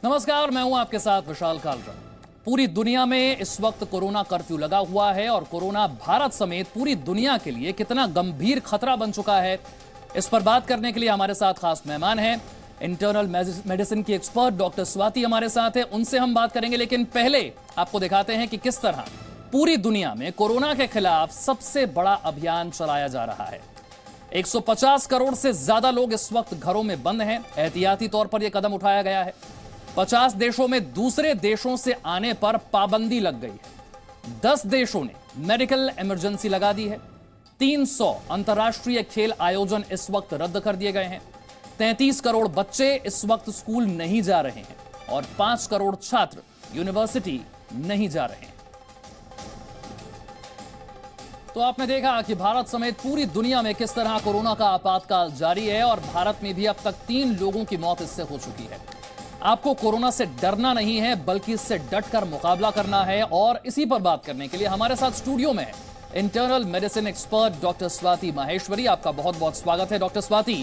नमस्कार, मैं हूं आपके साथ विशाल कालरा। पूरी दुनिया में इस वक्त कोरोना कर्फ्यू लगा हुआ है और कोरोना भारत समेत पूरी दुनिया के लिए कितना गंभीर खतरा बन चुका है, इस पर बात करने के लिए हमारे साथ खास मेहमान हैं। इंटरनल मेडिसिन की एक्सपर्ट डॉक्टर स्वाति हमारे साथ है, उनसे हम बात करेंगे। लेकिन पहले आपको दिखाते हैं कि किस तरह पूरी दुनिया में कोरोना के खिलाफ सबसे बड़ा अभियान चलाया जा रहा है। 150 करोड़ से ज्यादा लोग इस वक्त घरों में बंद हैं। एहतियाती तौर पर यह कदम उठाया गया है। 50 देशों में दूसरे देशों से आने पर पाबंदी लग गई है। 10 देशों ने मेडिकल इमरजेंसी लगा दी है। 300 अंतर्राष्ट्रीय खेल आयोजन इस वक्त रद्द कर दिए गए हैं। 33 करोड़ बच्चे इस वक्त स्कूल नहीं जा रहे हैं और 5 करोड़ छात्र यूनिवर्सिटी नहीं जा रहे हैं। तो आपने देखा कि भारत समेत पूरी दुनिया में किस तरह कोरोना का आपातकाल जारी है और भारत में भी अब तक 3 लोगों की मौत इससे हो चुकी है। आपको कोरोना से डरना नहीं है, बल्कि इससे डटकर मुकाबला करना है। और इसी पर बात करने के लिए हमारे साथ स्टूडियो में है internal medicine expert doctor Swati Maheshwari. आपका बहुत बहुत स्वागत है डॉक्टर स्वाति।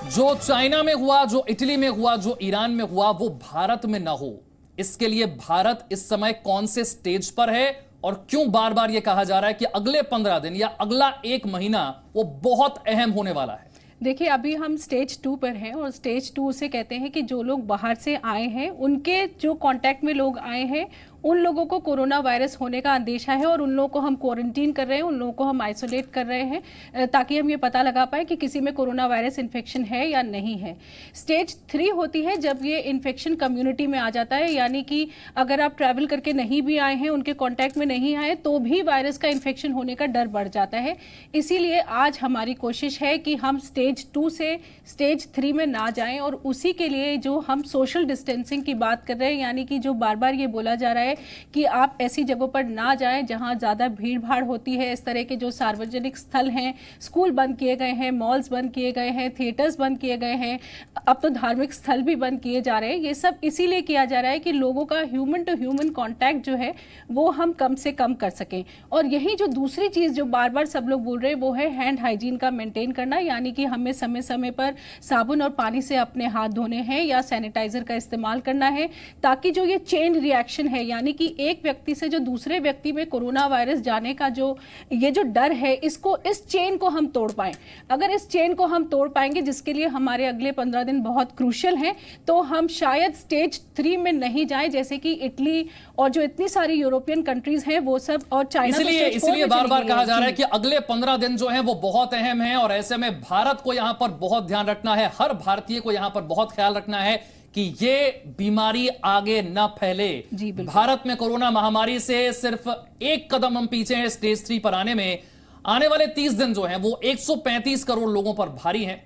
जो चाइना में हुआ, जो इटली में हुआ, जो ईरान में हुआ, वो भारत में ना हो, इसके लिए भारत इस समय कौन से स्टेज पर है और क्यों बार बार यह कहा जा रहा है कि अगले 15 दिन या अगला 1 महीना वो बहुत अहम होने वाला है? देखिए, अभी हम स्टेज 2 पर हैं और स्टेज 2 से कहते हैं कि जो लोग बाहर से आए हैं, उनके जो कांटेक्ट में लोग आए हैं, उन लोगों को कोरोना वायरस होने का अंदेशा है और उन लोगों को हम क्वारंटीन कर रहे हैं, उन लोगों को हम आइसोलेट कर रहे हैं ताकि हम ये पता लगा पाए कि किसी में कोरोना वायरस इन्फेक्शन है या नहीं है। स्टेज 3 होती है जब ये इन्फेक्शन कम्युनिटी में आ जाता है, यानी कि अगर आप ट्रैवल करके नहीं भी आए हैं, उनके कॉन्टैक्ट में नहीं आए, तो भी वायरस का इन्फेक्शन होने का डर बढ़ जाता है। इसीलिए आज हमारी कोशिश है कि हम स्टेज 2 से स्टेज 3 में ना जाएं और उसी के लिए जो हम सोशल डिस्टेंसिंग की बात कर रहे हैं, यानी कि जो बार बार ये बोला जा रहा है कि आप ऐसी जगहों पर ना जाएं जहां ज़्यादा भीड़ भाड़ होती है। इस तरह के जो सार्वजनिक स्थल हैं, स्कूल बंद किए गए हैं, मॉल्स बंद किए गए हैं, थिएटर्स बंद किए गए हैं, अब तो धार्मिक स्थल भी बंद किए जा रहे हैं। ये सब इसीलिए किया जा रहा है कि लोगों का ह्यूमन टू ह्यूमन कॉन्टैक्ट जो है वो हम कम से कम कर सकें। और यही जो दूसरी चीज़ जो बार बार सब लोग बोल रहे हैं वो है हैंड हाइजीन का मेंटेन करना, यानी कि हमें समय समय पर साबुन और पानी से अपने हाथ धोने हैं या सैनिटाइजर का इस्तेमाल करना है, ताकि जो ये चेन रिएक्शन है, यानी कि एक व्यक्ति से जो दूसरे व्यक्ति में कोरोना वायरस जाने का जो डर है, इस चेन को हम तोड़ पाएं। अगर इस चेन को हम तोड़ पाएंगे, जिसके लिए हमारे अगले 15 दिन बहुत क्रूशियल हैं, तो हम शायद स्टेज 3 में नहीं जाएं, जैसे कि इटली और जो इतनी सारी यूरोपियन कंट्रीज हैं वो सब, और चाइना। इसलिए बार बार कहा जा रहा है कि अगले 15 दिन जो है वो बहुत अहम है और ऐसे में भारत को यहां पर बहुत ध्यान रखना है। हर भारतीय को यहां पर बहुत ख्याल रखना है कि ये बीमारी आगे न फैले। भारत में कोरोना महामारी से सिर्फ एक कदम हम पीछे हैं स्टेज 3 पर आने में। आने वाले 30 दिन जो हैं वो 135 करोड़ लोगों पर भारी हैं।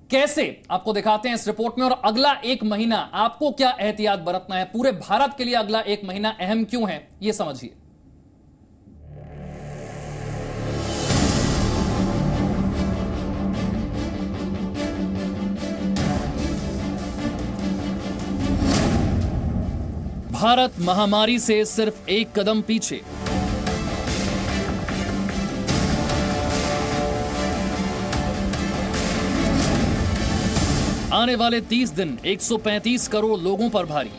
कैसे, आपको दिखाते हैं इस रिपोर्ट में। और अगला 1 महीना आपको क्या एहतियात बरतना है, पूरे भारत के लिए अगला 1 महीना अहम क्यों है, ये समझिए। भारत महामारी से सिर्फ एक कदम पीछे। आने वाले 30 दिन 135 करोड़ लोगों पर भारी।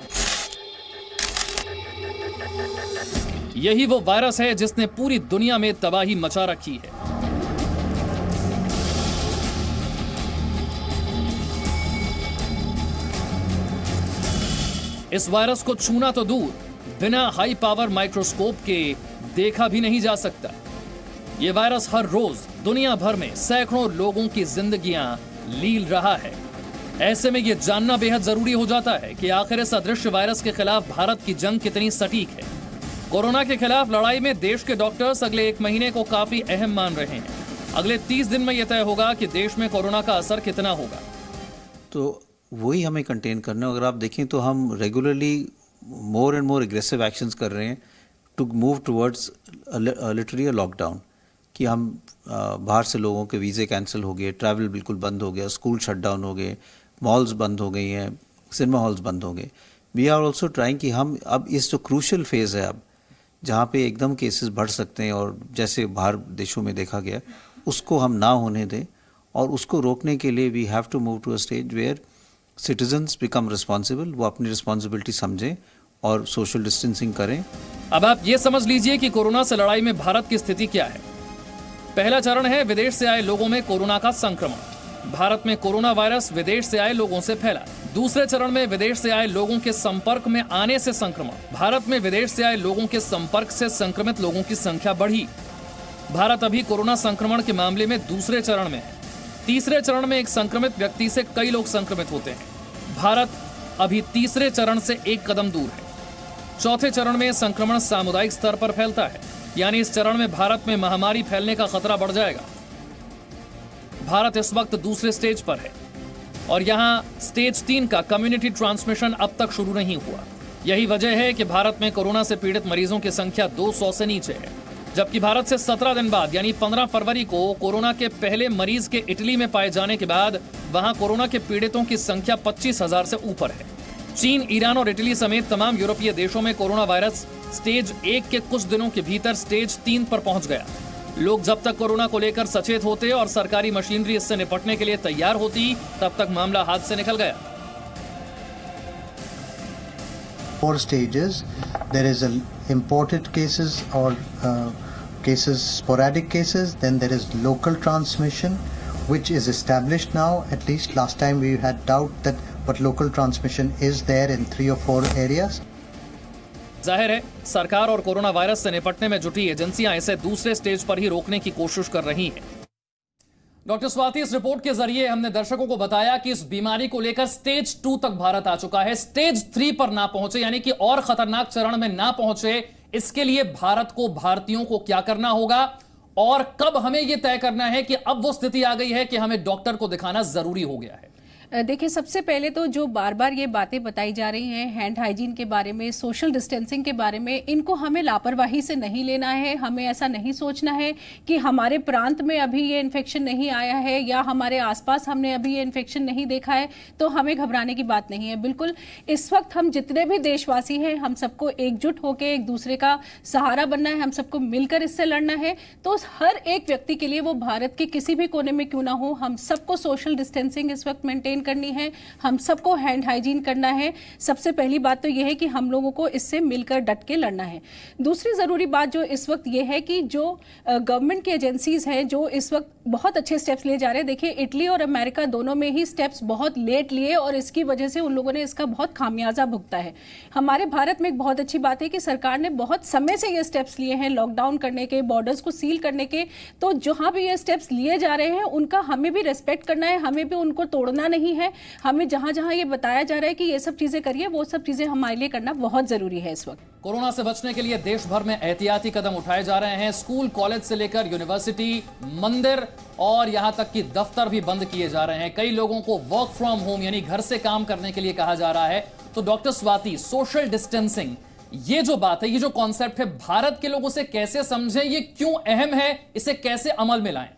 यही वो वायरस है जिसने पूरी दुनिया में तबाही मचा रखी है। इस वायरस को छूना तो दूर, बिना हाई पावर माइक्रोस्कोप के देखा भी नहीं जा सकता। यह वायरस हर रोज दुनिया भर में सैकड़ों लोगों की जिंदगियां लील रहा है। ऐसे में यह जानना बेहद जरूरी हो जाता है कि आखिर इस अदृश्य वायरस के खिलाफ भारत की जंग कितनी सटीक है। कोरोना के खिलाफ लड़ाई में देश के डॉक्टर्स अगले 1 महीने को काफी अहम मान रहे हैं। अगले 30 दिन में यह तय होगा कि देश में कोरोना का असर कितना होगा। तो वही हमें कंटेन करना है। अगर आप देखें तो हम regularly more and more aggressive actions कर रहे हैं to move towards literally a lockdown, कि हम बाहर से लोगों के वीज़े कैंसिल हो गए, ट्रैवल बिल्कुल बंद हो गया, स्कूल शट डाउन हो गए, मॉल्स बंद हो गई हैं, सिनेमा हॉल्स बंद हो गए। वी आर ऑल्सो ट्राइंग कि हम अब इस जो क्रूशल फेज़ है, अब जहाँ पे एकदम केसेस बढ़ सकते हैं और जैसे बाहर देशों में देखा गया, उसको हम ना होने दें। और उसको रोकने के लिए we have to move to a stage where citizens become responsible, वो अपनी रिस्पॉन्सिबिलिटी समझें और सोशल डिस्टेंसिंग करें। अब आप ये समझ लीजिए कि कोरोना से लड़ाई में भारत की स्थिति क्या है। पहला चरण है विदेश से आए लोगों में कोरोना का संक्रमण। भारत में कोरोना वायरस विदेश से आए लोगों से फैला। दूसरे चरण में विदेश से आए लोगों के संपर्क में आने से संक्रमण। भारत में विदेश से आए लोगों के संपर्क से संक्रमित लोगों की संख्या बढ़ी। भारत अभी कोरोना संक्रमण के मामले में दूसरे चरण में है। तीसरे चरण में एक संक्रमित व्यक्ति से कई लोग संक्रमित होते हैं। भारत अभी तीसरे चरण से एक कदम दूर है। चौथे चरण में संक्रमण सामुदायिक स्तर पर फैलता है, यानी इस चरण में भारत में महामारी फैलने का खतरा बढ़ जाएगा। भारत इस वक्त दूसरे स्टेज पर है और यहां स्टेज 3 का कम्युनिटी ट्रांसमिशन अब तक शुरू नहीं हुआ। यही वजह है कि भारत में कोरोना से पीड़ित मरीजों की संख्या 200 से नीचे है, जबकि भारत से 17 दिन बाद यानी 15 फरवरी को कोरोना के पहले मरीज के इटली में पाए जाने के बाद वहां कोरोना के पीड़ितों की संख्या 25,000 से ऊपर है। चीन, ईरान और इटली समेत तमाम यूरोपीय देशों में कोरोना वायरस स्टेज 1 के कुछ दिनों के भीतर स्टेज 3 पर पहुंच गया। लोग जब तक कोरोना को लेकर सचेत होते और सरकारी मशीनरी इससे निपटने के लिए तैयार होती, तब तक मामला हाथ से निकल गया। 4 stages. There is imported cases or cases, sporadic cases. Then there is local transmission, which is established now. At least last time we had doubt that, but local transmission is there in 3 or 4 areas. जाहिर है सरकार और corona virus से निपटने में जुटी एजेंसियां इसे दूसरे स्टेज पर ही रोकने की कोशिश कर रही हैं। डॉक्टर स्वाति, इस रिपोर्ट के जरिए हमने दर्शकों को बताया कि इस बीमारी को लेकर स्टेज 2 तक भारत आ चुका है। स्टेज 3 पर ना पहुंचे, यानी कि और खतरनाक चरण में ना पहुंचे, इसके लिए भारत को, भारतीयों को क्या करना होगा और कब हमें यह तय करना है कि अब वो स्थिति आ गई है कि हमें डॉक्टर को दिखाना जरूरी हो गया है? देखिए, सबसे पहले तो जो बार बार ये बातें बताई जा रही हैं हैंड हाइजीन के बारे में, सोशल डिस्टेंसिंग के बारे में, इनको हमें लापरवाही से नहीं लेना है। हमें ऐसा नहीं सोचना है कि हमारे प्रांत में अभी ये इन्फेक्शन नहीं आया है या हमारे आसपास हमने अभी ये इन्फेक्शन नहीं देखा है तो हमें घबराने की बात नहीं है। बिल्कुल, इस वक्त हम जितने भी देशवासी हैं, हम सबको एकजुट होकर एक दूसरे का सहारा बनना है, हम सबको मिलकर इससे लड़ना है। तो हर एक व्यक्ति के लिए, वो भारत के किसी भी कोने में क्यों ना हो, हम सबको सोशल डिस्टेंसिंग इस वक्त मेंटेन करनी है, हम सबको हैंड हाइजीन करना है। सबसे पहली बात तो यह है कि हम लोगों को इससे मिलकर डट के लड़ना है। दूसरी जरूरी बात जो इस वक्त यह है कि जो गवर्नमेंट की एजेंसीज हैं जो इस वक्त बहुत अच्छे स्टेप्स लिए जा रहे हैं। देखिए, इटली और अमेरिका दोनों में ही स्टेप्स बहुत लेट लिए और इसकी वजह से उन लोगों ने इसका बहुत खामियाजा भुगता है। हमारे भारत में एक बहुत अच्छी बात है कि सरकार ने बहुत समय से ये स्टेप्स लिए हैं लॉकडाउन करने के, बॉर्डर्स को सील करने के। तो जहां भी ये स्टेप्स लिए जा रहे हैं उनका हमें भी रेस्पेक्ट करना है, हमें भी उनको तोड़ना नहीं है। हमें जहां जहां ये बताया जा रहा है कि ये सब चीजें करिए, वो सब चीजें हमारे लिए करना बहुत जरूरी है इस वक्त। कोरोना से बचने के लिए देश भर में एहतियाती कदम उठाए जा रहे हैं। स्कूल, कॉलेज से लेकर यूनिवर्सिटी, मंदिर और यहां तक कि दफ्तर भी बंद किए जा रहे हैं। कई लोगों को वर्क फ्रॉम होम यानी घर से काम करने के लिए कहा जा रहा है। तो डॉक्टर स्वाति, सोशल डिस्टेंसिंग, ये जो बात है, ये जो कॉन्सेप्ट है, भारत के लोगों से कैसे समझें, ये क्यों अहम है, इसे कैसे अमल में लाएं?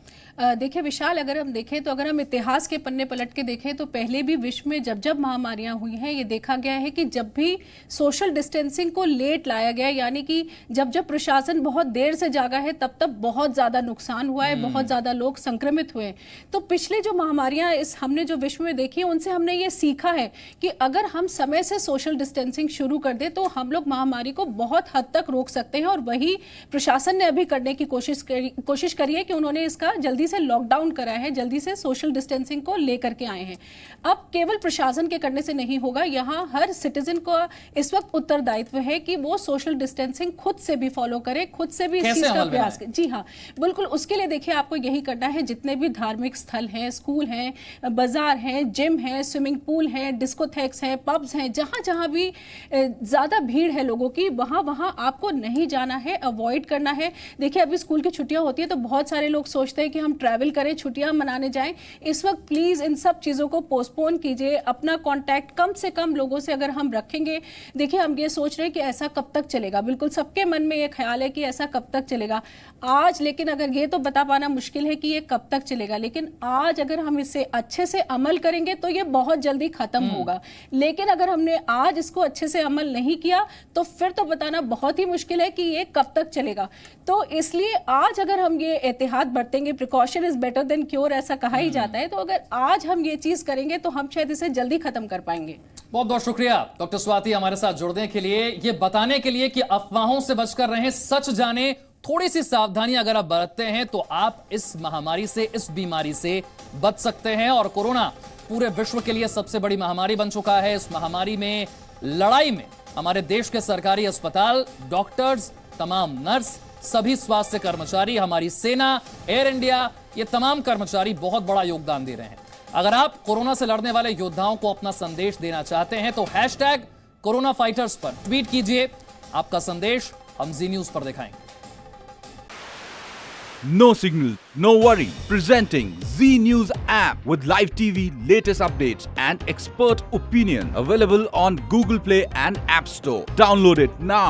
देखिए विशाल, अगर हम देखें तो अगर हम इतिहास के पन्ने पलट के देखें तो पहले भी विश्व में जब जब महामारियां हुई हैं, ये देखा गया है कि जब भी सोशल डिस्टेंसिंग को लेट लाया गया, यानी कि जब जब प्रशासन बहुत देर से जागा है, तब तब बहुत ज़्यादा नुकसान हुआ है, बहुत ज़्यादा लोग संक्रमित हुए। तो पिछले जो महामारियां हमने जो विश्व में देखी, उनसे हमने ये सीखा है कि अगर हम समय से सोशल डिस्टेंसिंग शुरू कर दें तो हम लोग महामारी को बहुत हद तक रोक सकते हैं। और वही प्रशासन ने अभी करने की कोशिश करी है कि उन्होंने इसका जल्दी से लॉकडाउन करा है, जल्दी से सोशल डिस्टेंसिंग को लेकर के आए हैं। अब केवल प्रशासन के करने से नहीं होगा, यहाँ हर सिटीजन को इस वक्त उत्तरदायित्व है कि वो सोशल डिस्टेंसिंग खुद से भी फॉलो करे, खुद से भी इस चीज का प्रयास करे। जी हाँ, बिल्कुल। उसके लिए देखिए आपको यही करना है, जितने भी धार्मिक स्थल हैं, स्कूल हैं, बाजार हैं, जिम है, स्विमिंग पूल है, डिस्कोथेक्स हैं, पब्स हैं, जहाँ जहाँ भी ज्यादा भीड़ है लोगों की, वहाँ वहाँ आपको नहीं जाना है, अवॉइड करना है। देखिए, अभी स्कूल की छुट्टियां होती है तो बहुत सारे लोग सोचते हैं कि हम ट्रैवल करें, छुट्टियां मनाने जाएं। इस वक्त प्लीज इन सब चीजों को पोस्टपोन कीजिए। अपना कांटेक्ट कम से कम लोगों से अगर हम रखेंगे, देखिए हम ये सोच रहे हैं कि ऐसा कब तक चलेगा, बिल्कुल सबके मन में ये ख्याल है कि ऐसा कब तक चलेगा आज। लेकिन अगर ये तो बता पाना मुश्किल है कि ये कब तक चलेगा, लेकिन आज अगर हम इसे अच्छे से अमल करेंगे तो ये बहुत जल्दी खत्म होगा। लेकिन अगर हमने आज इसको अच्छे से अमल नहीं किया तो फिर तो बताना बहुत ही मुश्किल है कि ये कब तक चलेगा। तो इसलिए आज अगर हम ये एहतियात बरतेंगे, precaution precaution is better than cure ऐसा कहा ही जाता है, तो अगर आज हम ये चीज करेंगे तो हम शायद इसे जल्दी खत्म कर पाएंगे। बहुत बहुत शुक्रिया डॉक्टर स्वाति हमारे साथ जुड़ने के लिए, ये बताने के लिए कि अफवाहों से बचकर रहें, सच जाने, थोड़ी सी सावधानी अगर आप बरतते हैं तो आप इस महामारी से, इस बीमारी से बच सकते हैं। और कोरोना पूरे विश्व के लिए सबसे बड़ी महामारी बन चुका है। इस महामारी में लड़ाई में हमारे देश के सरकारी अस्पताल, डॉक्टर्स, तमाम नर्स, सभी स्वास्थ्य कर्मचारी, हमारी सेना, एयर इंडिया, ये तमाम कर्मचारी बहुत बड़ा योगदान दे रहे हैं। अगर आप कोरोना से लड़ने वाले योद्धाओं को अपना संदेश देना चाहते हैं तो #कोरोना फाइटर्स पर ट्वीट कीजिए। आपका संदेश हम जी न्यूज पर दिखाएंगे। No signal, no worry. Presenting Z News app with live TV, latest updates and expert opinion. Available on Google Play and App Store. Download it now.